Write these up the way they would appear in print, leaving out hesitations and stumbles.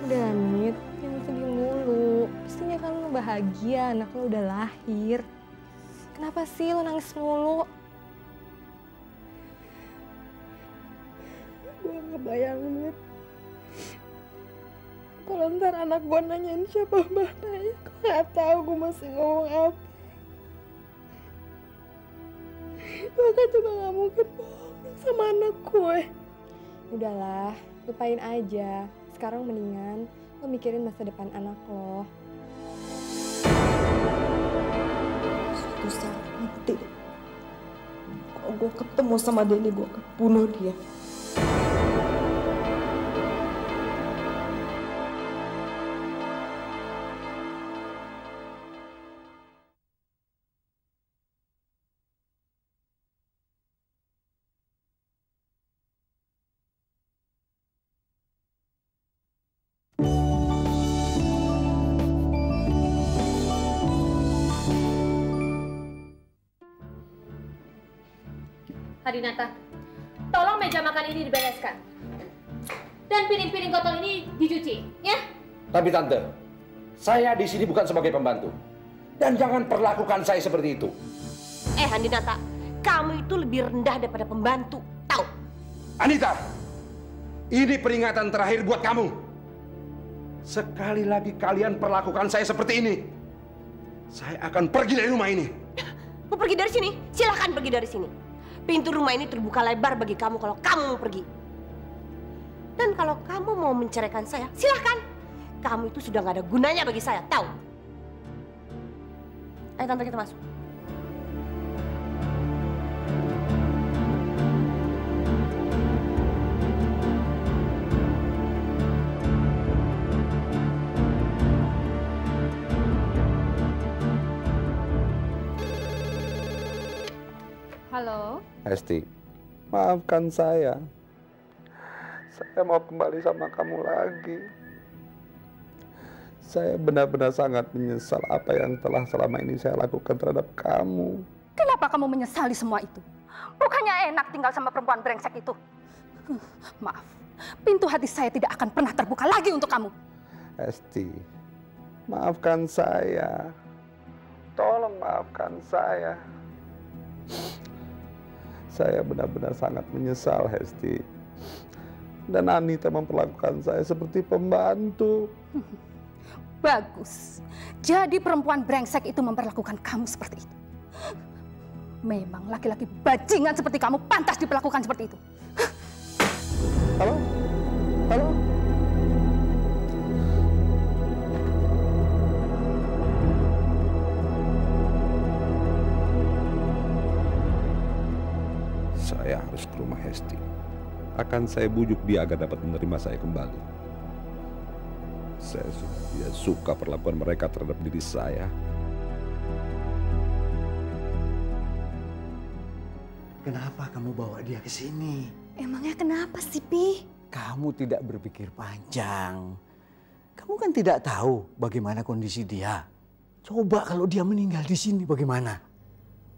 Udah, Nit, jangan sedih mulu. Pastinya kan lo bahagia, anak lo udah lahir. Kenapa sih lo nangis mulu? Gue ngebayangin, Nit. Kalau ntar anak gue nanyain siapa bapaknya, gue gak tahu gue masih ngomong apa. Gue kan juga gak mungkin bohong sama anak gue. Udahlah, lupain aja. Sekarang mendingan lo mikirin masa depan anak lo. Suatu saat nanti, kalau gue ketemu sama Denny, gue akan bunuh dia. Hadinata, tolong meja makan ini dibereskan. Dan piring-piring kotor ini dicuci, ya? Tapi Tante, saya di sini bukan sebagai pembantu. Dan jangan perlakukan saya seperti itu. Hadinata, kamu itu lebih rendah daripada pembantu, tahu? Anita, ini peringatan terakhir buat kamu. Sekali lagi kalian perlakukan saya seperti ini, saya akan pergi dari rumah ini. Mau pergi dari sini? Silahkan pergi dari sini. Pintu rumah ini terbuka lebar bagi kamu kalau kamu mau pergi. Dan kalau kamu mau menceraikan saya, silahkan. Kamu itu sudah gak ada gunanya bagi saya, tahu? Ayo Tante, kita masuk. Halo? Hesti, maafkan saya. Saya mau kembali sama kamu lagi. Saya benar-benar sangat menyesal apa yang telah selama ini saya lakukan terhadap kamu. Kenapa kamu menyesali semua itu? Bukannya enak tinggal sama perempuan brengsek itu? Maaf, pintu hati saya tidak akan pernah terbuka lagi untuk kamu. Hesti, maafkan saya. Tolong maafkan saya. Saya benar-benar sangat menyesal, Hesti. Dan Anita memperlakukan saya seperti pembantu. Bagus. Jadi perempuan brengsek itu memperlakukan kamu seperti itu. Memang laki-laki bajingan seperti kamu pantas diperlakukan seperti itu. Halo? Halo? Saya harus ke rumah Hesti. Akan saya bujuk dia agar dapat menerima saya kembali. Saya sudah tidak suka perlakuan mereka terhadap diri saya. Kenapa kamu bawa dia ke sini? Emangnya kenapa sih, Pi? Kamu tidak berpikir panjang. Kamu kan tidak tahu bagaimana kondisi dia. Coba kalau dia meninggal di sini bagaimana?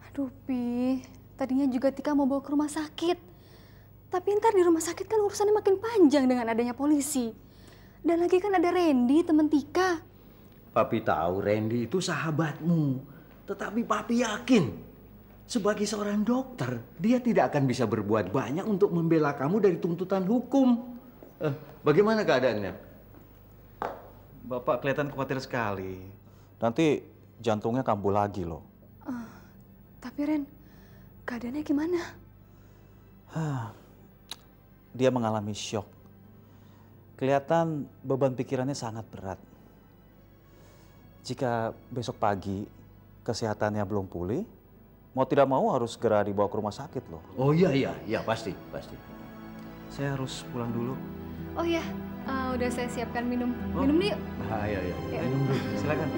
Aduh, Pi. Tadinya juga Tika mau bawa ke rumah sakit. Tapi ntar di rumah sakit kan urusannya makin panjang dengan adanya polisi. Dan lagi kan ada Randy, teman Tika. Papi tahu Randy itu sahabatmu. Tetapi Papi yakin, sebagai seorang dokter, dia tidak akan bisa berbuat banyak untuk membela kamu dari tuntutan hukum. Bagaimana keadaannya? Bapak kelihatan khawatir sekali. Nanti jantungnya kambuh lagi loh. Tapi Ren, keadaannya gimana? Dia mengalami syok. Kelihatan beban pikirannya sangat berat. Jika besok pagi kesehatannya belum pulih, mau tidak mau harus segera dibawa ke rumah sakit loh. Oh iya, pasti. Saya harus pulang dulu. Oh iya, udah saya siapkan minum. Minum nih yuk. Iya. Ya. Minum dulu, silakan.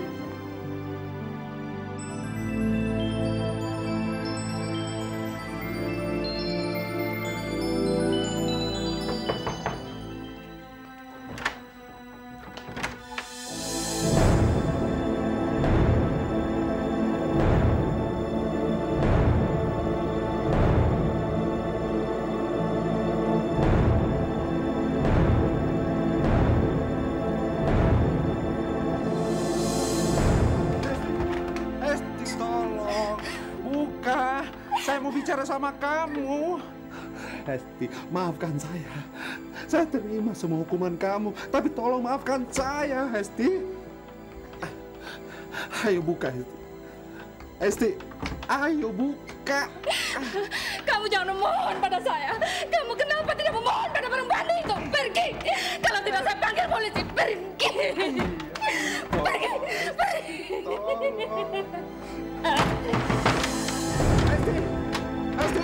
bicara sama kamu. Hesti, maafkan saya. Saya terima semua hukuman kamu, tapi tolong maafkan saya, Hesti. Ayo buka, Hesti. Hesti, ayo buka. Kamu jangan memohon pada saya. Kamu kenapa tidak memohon pada perempuan itu? Pergi. Kalau tidak saya panggil polisi. Pergi. Pergi. Pergi. Hesti, Hesti.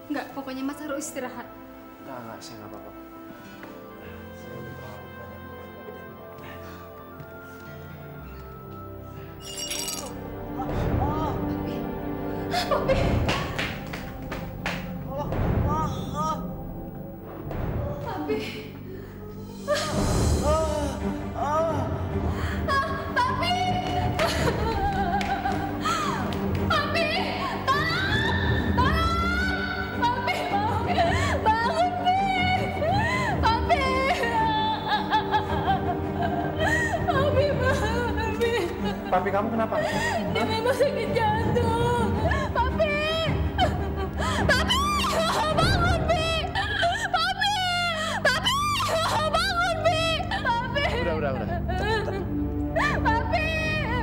Enggak, pokoknya Mas harus istirahat. Enggak, saya nggak apa-apa. Papi. Papi. Papi kamu kenapa? Dia memang sakit jantung. Papi! Papi! Bangun, Pi! Papi! Papi! Bangun, Pi! Papi! Udah. Papi!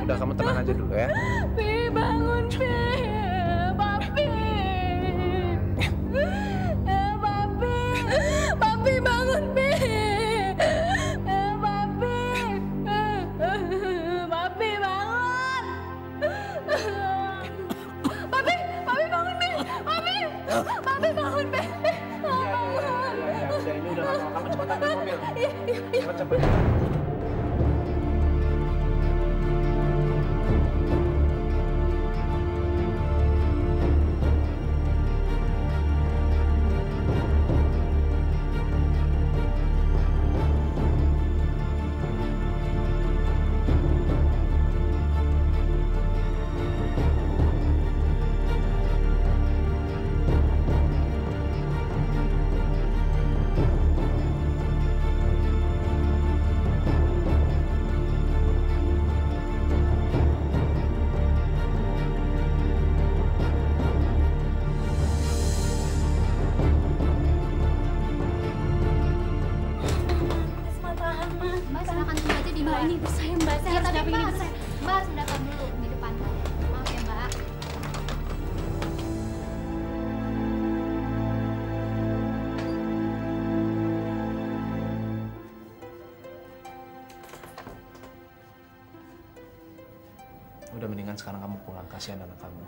Udah, kamu tenang aja dulu ya. Pi, bangun, Pi! Papi! Papi! Papi, bangun, Pi! Papi bangun, Be. Udah, ini udah lama. Kamu cepat ambil mobil. Iya. Cepat. Udah, mendingan sekarang kamu pulang, kasihan anak kamu.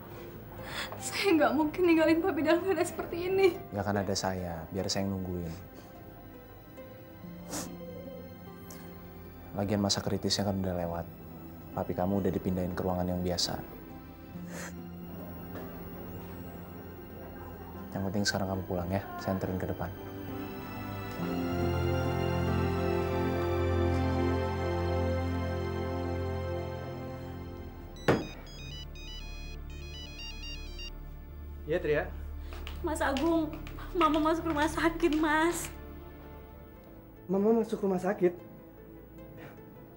Saya nggak mungkin ninggalin papi dalam keadaan seperti ini. Ya kan ada saya, biar saya yang nungguin. Lagian masa kritisnya kan udah lewat. Papi kamu udah dipindahin ke ruangan yang biasa. Yang penting sekarang kamu pulang ya, saya anterin ke depan. Iya, Tria. Mas Agung, Mama masuk rumah sakit, Mas. Mama masuk rumah sakit?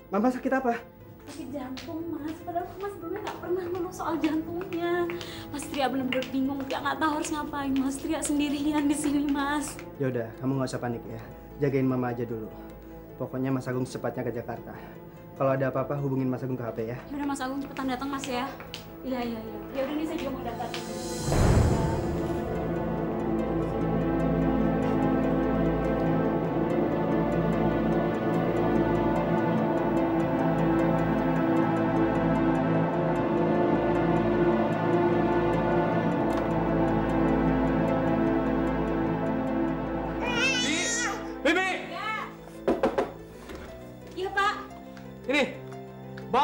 Mama sakit apa? Sakit jantung, Mas. Padahal Mas sebelumnya nggak pernah ngomong soal jantungnya. Mas Tria benar-benar bingung, dia nggak tahu harus ngapain. Mas Tria sendirian di sini, Mas. Ya udah, kamu nggak usah panik ya. Jagain Mama aja dulu. Pokoknya Mas Agung secepatnya ke Jakarta. Kalau ada apa-apa hubungin Mas Agung ke HP ya. Ya udah Mas Agung cepetan datang, Mas ya. Iya. Ya udah nih saya juga mau datang.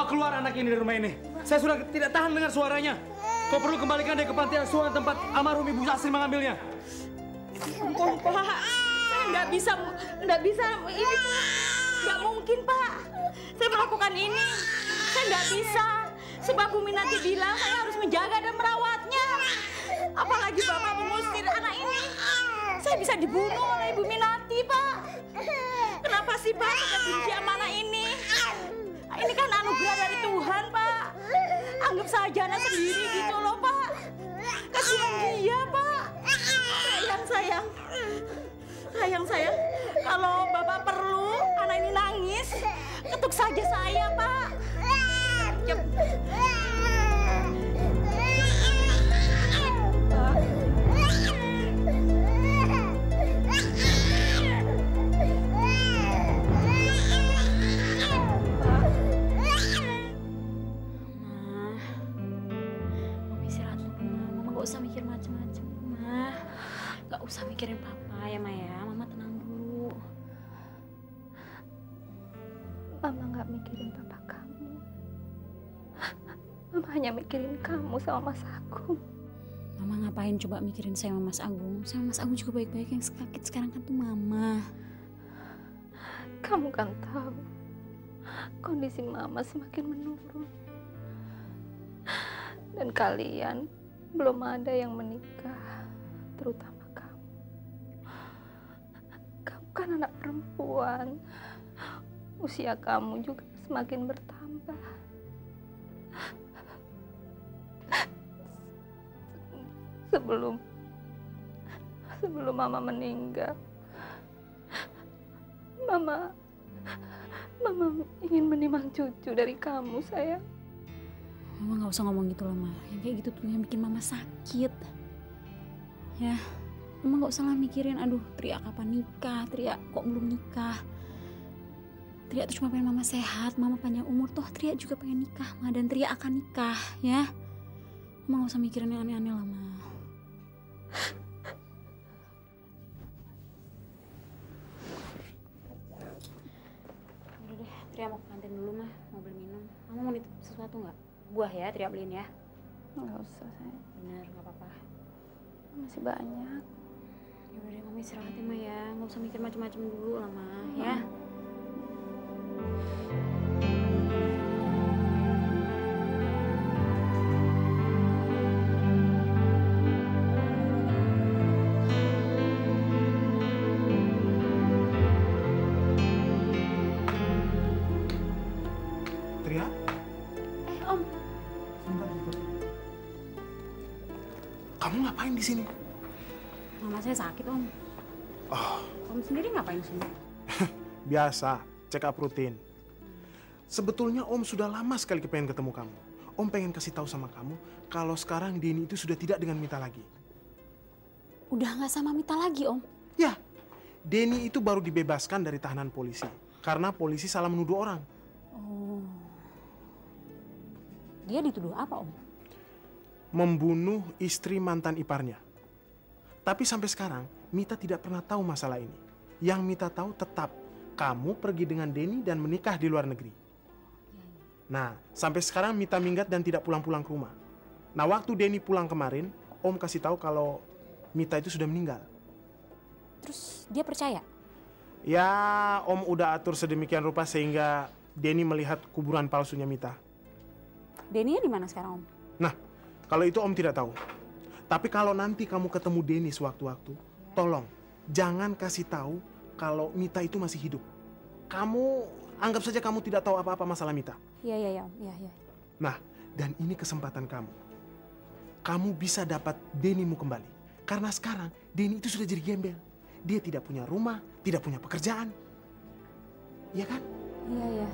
Keluar anak ini dari rumah ini. Saya sudah tidak tahan dengar suaranya. Kau perlu kembalikan dia ke panti asuhan tempat almarhum Ibu Asri mengambilnya. Ampun, Pak. Saya nggak bisa ini. Nggak mungkin, Pak. Saya melakukan ini. Saya nggak bisa. Sebab Bu Minati bilang saya harus menjaga dan merawatnya. Apalagi Bapak mengusir anak ini. Saya bisa dibunuh oleh Ibu Minati, Pak. Kenapa sih, Pak? Saya benci sama anak ini. Ini kan anugerah dari Tuhan, Pak. Anggap saja anak sendiri gitu loh, Pak. Kasihan dia, Pak. Sayang. Kalau Bapak perlu anak ini nangis, ketuk saja saya, Pak. Gak usah mikirin Papa ya, Maya. Mama tenang dulu. Mama gak mikirin Papa kamu. Mama hanya mikirin kamu sama Mas Agung. Mama ngapain coba mikirin saya sama Mas Agung? Sama Mas Agung juga baik-baik. Yang sakit sekarang kan tuh Mama. Kamu kan tahu kondisi Mama semakin menurun. Dan kalian belum ada yang menikah, terutama kan anak perempuan, usia kamu juga semakin bertambah. Sebelum Mama meninggal, Mama ingin menimang cucu dari kamu, sayang. Mama nggak usah ngomong gitu loh, Ma. Yang kayak gitu tuh yang bikin Mama sakit. Ya. Mama gak usah lah mikirin, aduh Tria kapan nikah, Tria kok belum nikah. Tria tuh cuma pengen Mama sehat, Mama panjang umur, toh Tria juga pengen nikah, Ma. Dan Tria akan nikah, ya. Mama gak usah mikirin yang aneh-aneh lah, Ma. Udah deh, Tria mau ke kantin dulu, Ma. Mau beli minum. Mama mau nitip sesuatu nggak? Buah ya, Tria beliin ya. Nggak usah, sayang. Bener, nggak apa-apa. Masih banyak. Ya udah deh, Mama istirahat ya, Ma ya. Nggak usah mikir macam-macam dulu lah, Ma. Ya. Tria? Om. Kamu ngapain di sini? Mama saya sakit, Om. Oh. Om sendiri ngapain di sini? Biasa, check up rutin. Sebetulnya Om sudah lama sekali pengen ketemu kamu. Om pengen kasih tahu sama kamu kalau sekarang Denny itu sudah tidak dengan Mita lagi. Udah nggak sama Mita lagi, Om? Ya, Denny itu baru dibebaskan dari tahanan polisi karena polisi salah menuduh orang. Oh. Dia dituduh apa, Om? membunuh istri mantan iparnya. Tapi sampai sekarang, Mita tidak pernah tahu masalah ini. Yang Mita tahu tetap, kamu pergi dengan Denny dan menikah di luar negeri. Nah, sampai sekarang Mita minggat dan tidak pulang-pulang ke rumah. Nah, waktu Denny pulang kemarin, Om kasih tahu kalau Mita itu sudah meninggal. Terus dia percaya? Ya, Om udah atur sedemikian rupa sehingga Denny melihat kuburan palsunya Mita. Denny di mana sekarang, Om? Nah, kalau itu Om tidak tahu. Tapi kalau nanti kamu ketemu Denny sewaktu-waktu, tolong jangan kasih tahu kalau Mita itu masih hidup. Kamu anggap saja kamu tidak tahu apa-apa masalah Mita. Iya. Nah, dan ini kesempatan kamu. Kamu bisa dapat Denny-mu kembali. Karena sekarang Denny itu sudah jadi gembel. Dia tidak punya rumah, tidak punya pekerjaan. Iya kan? Iya.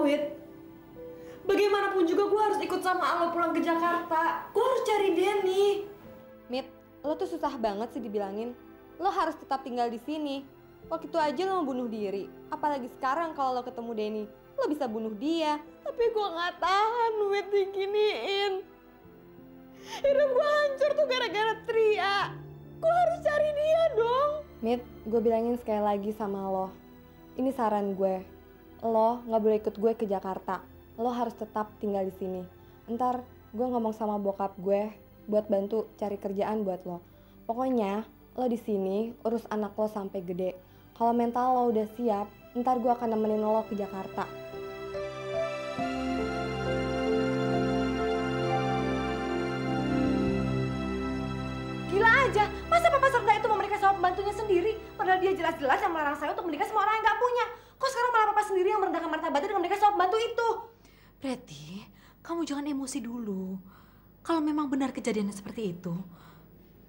Wit, bagaimanapun juga gue harus ikut sama Alo pulang ke Jakarta. Gue harus cari Denny. Mit, lo tuh susah banget sih dibilangin. Lo harus tetap tinggal di sini. Waktu itu aja lo mau bunuh diri. Apalagi sekarang kalau lo ketemu Denny, lo bisa bunuh dia. Tapi gue nggak tahan, Wit, diginiin. Hidup gue hancur tuh gara-gara Tria. Gue harus cari dia dong. Mit, gue bilangin sekali lagi sama lo. Ini saran gue. Lo nggak boleh ikut gue ke Jakarta. Lo harus tetap tinggal di sini. Ntar gue ngomong sama bokap gue buat bantu cari kerjaan buat lo. Pokoknya lo di sini urus anak lo sampai gede. Kalau mental lo udah siap, ntar gue akan nemenin lo ke Jakarta. Gila aja, masa Papa Serda itu mau menikah sama pembantunya sendiri? Padahal dia jelas-jelas yang melarang saya untuk menikah sama orang yang gak punya. Kok sekarang malah Papa sendiri yang merendahkan martabatnya dengan menikah sama pembantu itu? Preti, kamu jangan emosi dulu. Kalau memang benar kejadiannya seperti itu,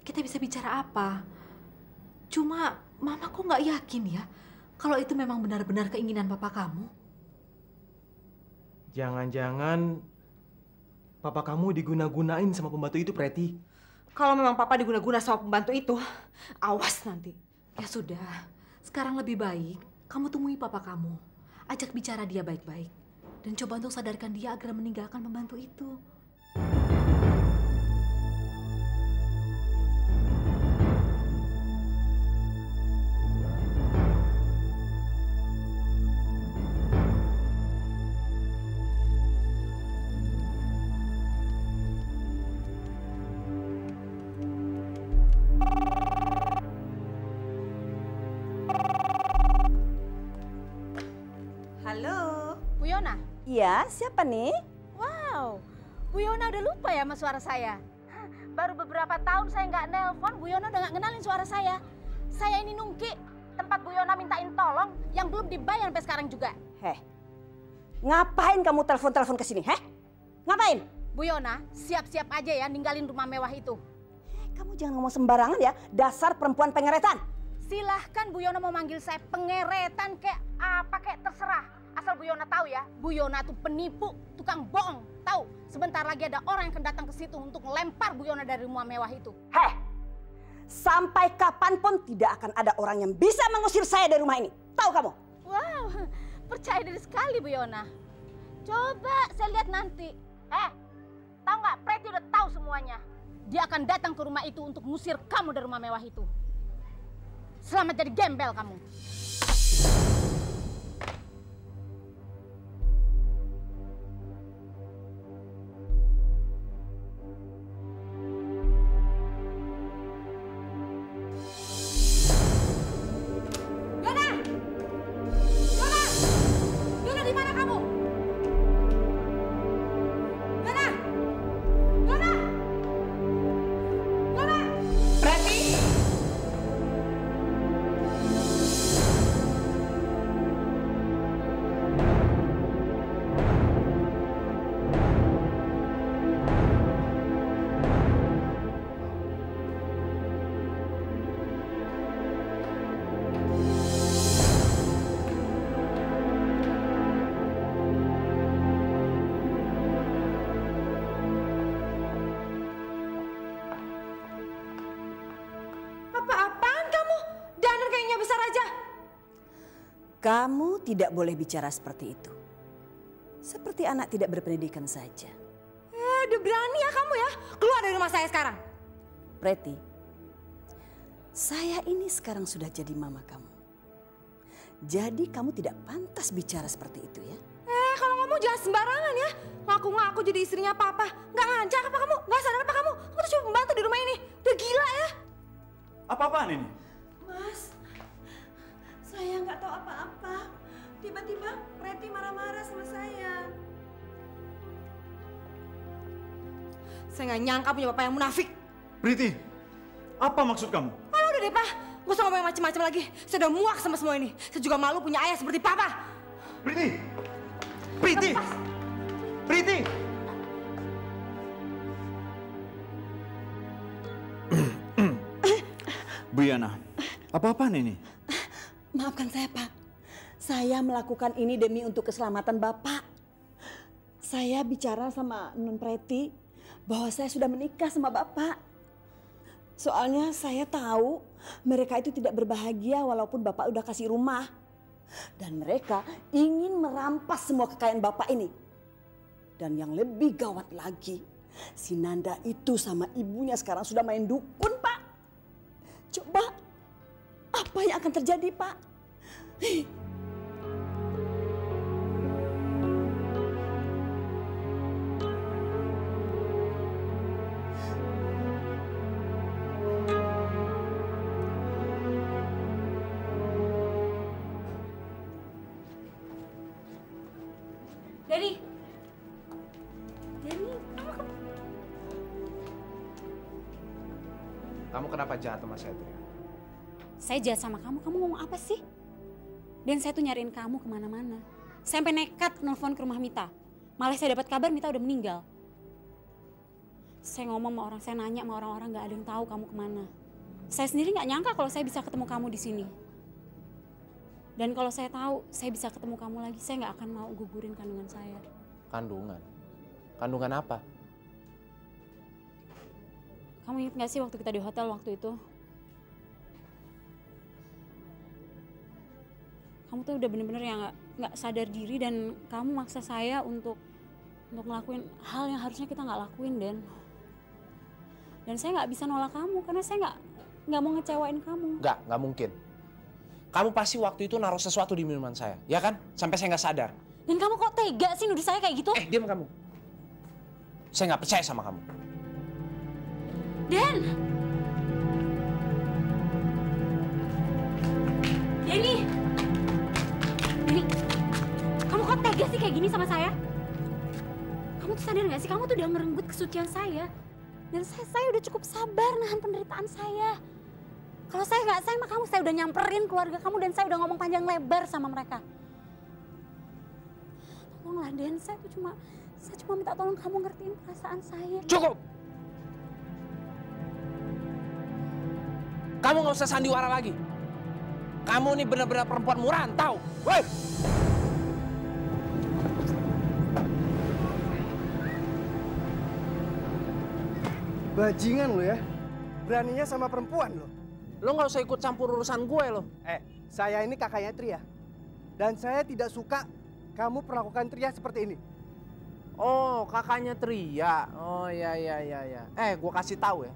kita bisa bicara apa? Cuma Mama kok nggak yakin ya kalau itu memang benar-benar keinginan Papa kamu. Jangan-jangan Papa kamu diguna-gunain sama pembantu itu, Preti. Kalau memang Papa diguna-guna sama pembantu itu, awas nanti. Ya sudah, sekarang lebih baik kamu temui Papa kamu. Ajak bicara dia baik-baik. Dan coba untuk sadarkan dia agar meninggalkan pembantu itu. Halo. Bu Yona? Iya, siapa nih? Wow, Bu Yona udah lupa ya sama suara saya. Baru beberapa tahun saya nggak nelpon, Bu Yona udah nggak kenalin suara saya. Saya ini Nungki, tempat Bu Yona mintain tolong yang belum dibayar sampai sekarang juga. Heh, ngapain kamu telepon-telepon ke sini, heh? Ngapain? Bu Yona, siap-siap aja ya ninggalin rumah mewah itu. Kamu jangan ngomong sembarangan ya, dasar perempuan pengeretan. Silahkan Bu Yona mau manggil saya pengeretan kayak apa kayak terserah. Asal Bu Yona tahu ya, Bu Yona tuh penipu, tukang bohong. Tahu, sebentar lagi ada orang yang akan datang ke situ untuk melempar Bu Yona dari rumah mewah itu. Heh, sampai kapanpun tidak akan ada orang yang bisa mengusir saya dari rumah ini. Tahu kamu? Wow, percaya diri sekali Bu Yona. Coba saya lihat nanti. Tahu nggak? Preti udah tahu semuanya. Dia akan datang ke rumah itu untuk mengusir kamu dari rumah mewah itu. Selamat jadi gembel kamu. Kamu tidak boleh bicara seperti itu. Seperti anak tidak berpendidikan saja. Udah berani ya kamu ya? Keluar dari rumah saya sekarang. Preti, saya ini sekarang sudah jadi mama kamu. Jadi kamu tidak pantas bicara seperti itu ya. Kalau ngomong jangan sembarangan ya. Ngaku-ngaku jadi istrinya papa. Nggak ngajar apa kamu? Nggak sadar apa kamu? Kamu tuh cuma pembantu di rumah ini. Udah gila ya? Apa-apaan ini? Mas, saya nggak tahu apa-apa. Tiba-tiba Preti marah-marah sama saya. Saya nggak nyangka punya bapak yang munafik. Priti, apa maksud kamu? Udah deh pak, gak usah ngomong macam-macam lagi. Saya udah muak sama semua ini. Saya juga malu punya ayah seperti papa. Priti! Priti! Priti! Bu Yana, apa-apaan ini? Maafkan saya, Pak. Saya melakukan ini demi untuk keselamatan Bapak. Saya bicara sama Non Preti bahwa saya sudah menikah sama Bapak. Soalnya saya tahu mereka itu tidak berbahagia walaupun Bapak udah kasih rumah. Dan mereka ingin merampas semua kekayaan Bapak ini. Dan yang lebih gawat lagi, si Nanda itu sama ibunya sekarang sudah main dukun, Pak. Coba, apa yang akan terjadi, Pak? Denny! Denny, Kamu kenapa jahat sama saya, Tria? Saya jahat sama kamu ngomong apa sih? Dan saya tuh nyariin kamu kemana-mana. Sampai nekat nelfon ke rumah Mita. Malah saya dapat kabar Mita udah meninggal. Saya ngomong sama orang, saya nanya sama orang-orang gak ada yang tahu kamu kemana. Saya sendiri gak nyangka kalau saya bisa ketemu kamu di sini. Dan kalau saya tahu saya bisa ketemu kamu lagi, saya gak akan mau gugurin kandungan saya. Kandungan? Kandungan apa? Kamu ingat gak sih waktu kita di hotel waktu itu? Kamu tuh udah bener-bener yang nggak sadar diri dan kamu maksa saya untuk ngelakuin hal yang harusnya kita nggak lakuin, Den. Dan saya nggak bisa nolak kamu karena saya nggak mau ngecewain kamu. Nggak mungkin. Kamu pasti waktu itu naruh sesuatu di minuman saya, ya kan? Sampai saya nggak sadar. Dan kamu kok tega sih nuduh saya kayak gitu? Diam kamu. Saya nggak percaya sama kamu. Den! Denny! Denny, kamu kok tega sih kayak gini sama saya? Kamu tuh sadar nggak sih, kamu tuh udah merenggut kesucian saya. Dan saya udah cukup sabar nahan penderitaan saya. Kalau saya nggak sayang sama kamu, saya udah nyamperin keluarga kamu dan saya udah ngomong panjang lebar sama mereka. Tolonglah Den, saya cuma minta tolong kamu ngertiin perasaan saya. Cukup! Kamu nggak usah sandiwara lagi. Kamu nih benar-benar perempuan murahan, tahu? Woi! Bajingan lo ya. Beraninya sama perempuan lo. Lo nggak usah ikut campur urusan gue lo. Saya ini kakaknya Tria. Dan saya tidak suka kamu perlakukan Tria seperti ini. Oh, kakaknya Tria. Oh, ya. Gue kasih tahu ya.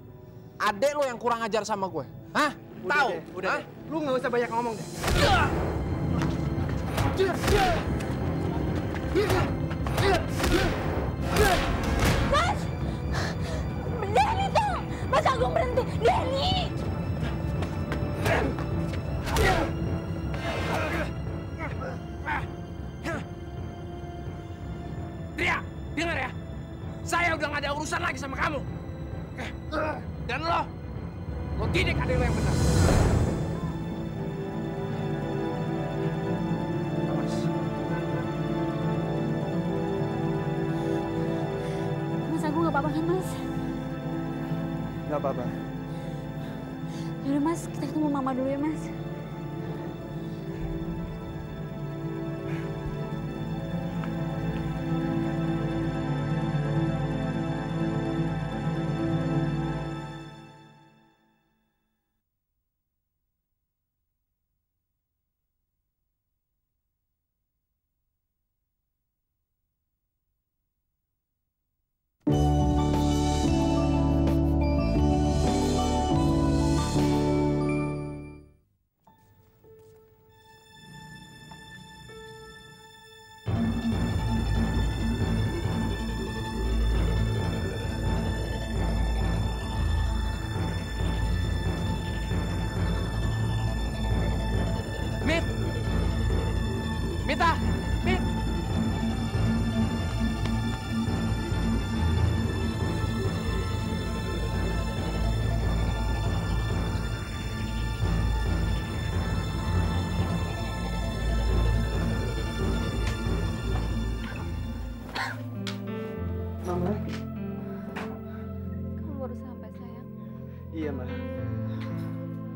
Adek lo yang kurang ajar sama gue. Hah? Tahu? Udah deh. Lu nggak usah banyak ngomong deh. Mas! Denny tuh! Mas Agung berhenti! Denny! Tria, dengar ya. Saya udah nggak ada urusan lagi sama kamu. Dan lo didik adek lo yang benar. Mas Agung nggak apa-apa kan, Mas? Nggak apa-apa. Yaudah, Mas, kita ketemu Mama dulu ya, Mas.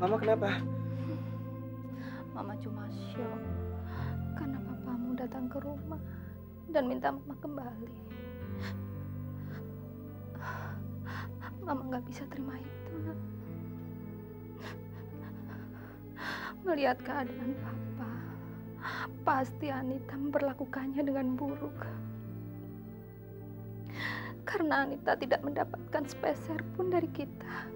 Mama kenapa? Mama cuma syok karena papamu datang ke rumah dan minta Mama kembali. Mama nggak bisa terima itu. Melihat keadaan Papa, pasti Anita memperlakukannya dengan buruk. Karena Anita tidak mendapatkan sepeser pun dari kita.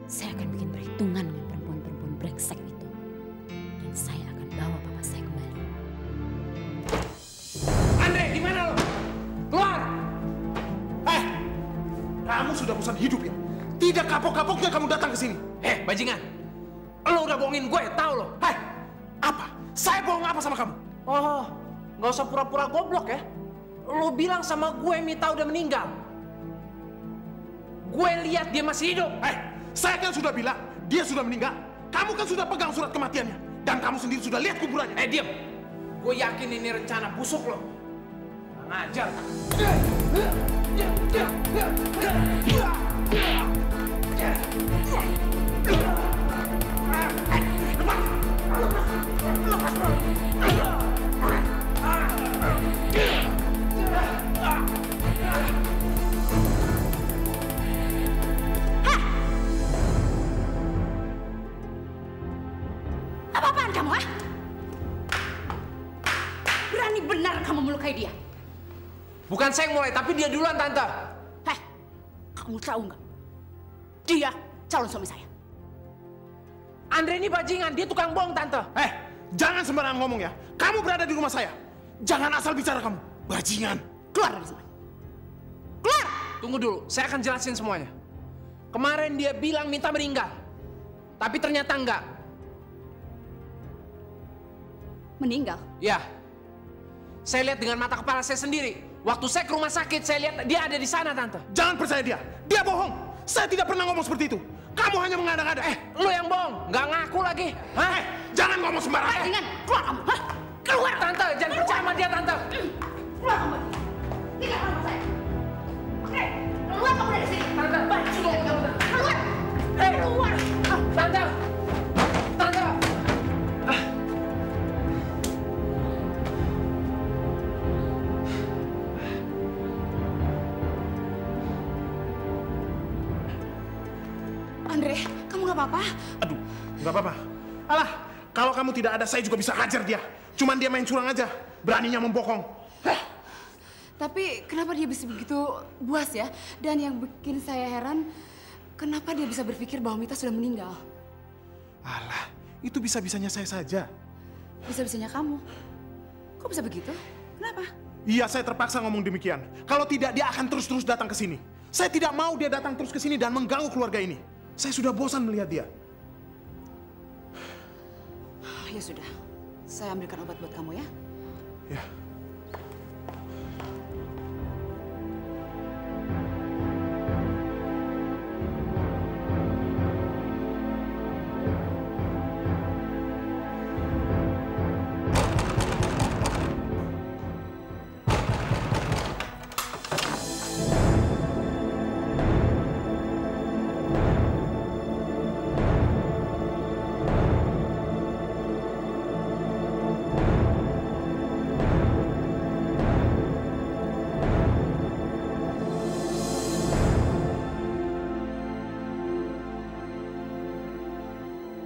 Saya akan bikin perhitungan dengan perempuan-perempuan brengsek itu. Dan saya akan bawa papa saya kembali. Andre, di mana lo? Keluar! Kamu sudah bosan hidup ya? Tidak kapok-kapoknya kamu datang ke sini. Bajingan. Lo udah bohongin gue, tahu lo? Apa? Saya bohong apa sama kamu? Oh, nggak usah pura-pura goblok ya. Lo bilang sama gue Mita udah meninggal. Gue lihat dia masih hidup. Saya kan sudah bilang dia sudah meninggal. Kamu kan sudah pegang surat kematiannya. Dan kamu sendiri sudah lihat kuburannya. Diam. Gue yakin ini rencana busuk lo. Ngajar. Apa-apaan kamu, ha? Berani benar kamu melukai dia? Bukan saya yang mulai, tapi dia duluan, Tante. Kamu tahu nggak? Dia calon suami saya. Andre ini bajingan, dia tukang bohong, Tante. Jangan sembarangan ngomong ya. Kamu berada di rumah saya. Jangan asal bicara kamu. Bajingan. Keluar dari sini. Keluar! Tunggu dulu, saya akan jelasin semuanya. Kemarin dia bilang Mita meninggal. Tapi ternyata enggak. Meninggal? Ya. Saya lihat dengan mata kepala saya sendiri. Waktu saya ke rumah sakit, saya lihat dia ada di sana, Tante. Jangan percaya dia. Dia bohong. Saya tidak pernah ngomong seperti itu. Kamu hanya mengada-ngada. Lo yang bohong. Nggak ngaku lagi. Jangan ngomong sembarangan. Bajingan, keluar kamu. Keluar. Tante, jangan percaya sama dia, Tante. Keluar kamu. Tidak sama saya. Oke, keluar kamu dari sini. Tante. Bajingan kamu. Keluar. Keluar. Tante. Tante. Andre, kamu nggak apa-apa? Aduh, nggak apa-apa. Alah, kalau kamu tidak ada, saya juga bisa hajar dia. Cuman dia main curang aja. Beraninya membohong. Tapi kenapa dia bisa begitu buas ya? Dan yang bikin saya heran, kenapa dia bisa berpikir bahwa Mita sudah meninggal? Alah, itu bisa-bisanya saya saja. Bisa-bisanya kamu? Kok bisa begitu? Kenapa? Iya, saya terpaksa ngomong demikian. Kalau tidak, dia akan terus-terus datang ke sini. Saya tidak mau dia datang terus ke sini dan mengganggu keluarga ini. Saya sudah bosan melihat dia. Ya sudah, saya ambilkan obat buat kamu ya. Ya.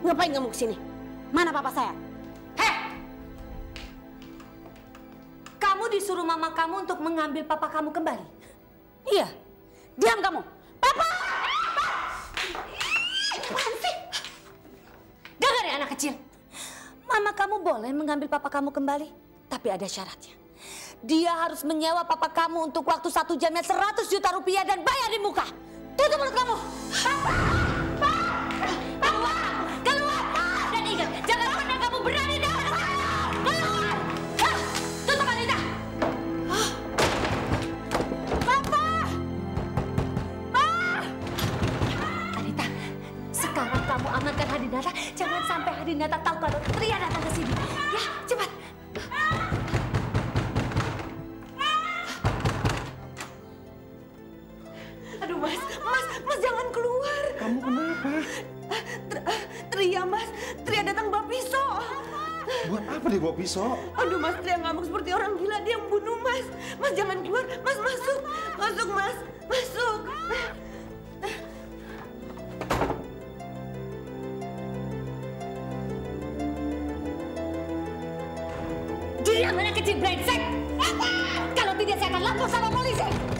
Ngapain kamu kesini? Mana papa saya? Kamu disuruh mama kamu untuk mengambil papa kamu kembali? Iya. Diam kamu. Papa! Apaan sih? Dengar ya anak kecil. Mama kamu boleh mengambil papa kamu kembali. Tapi ada syaratnya. Dia harus menyewa papa kamu untuk waktu 1 jamnya 100 juta rupiah dan bayar di muka. Tutup mulut kamu. Papa! Jangan pernah kamu berani dengan saya! Keluar! Tutup Anita! Papa! Anita, sekarang kamu amankan Hadinata. Jangan sampai Hadinata tahu kalau Tria datang ke sini. Ya, cepat. Kenapa dia bawa pisau? Aduh, Mas Tri yang ngamuk seperti orang gila. Dia membunuh Mas. Mas jangan keluar. Mas masuk. Masuk, Mas. Masuk. Diam, anak kecil brengsek! Kalau tidak saya akan lapor sama polisi!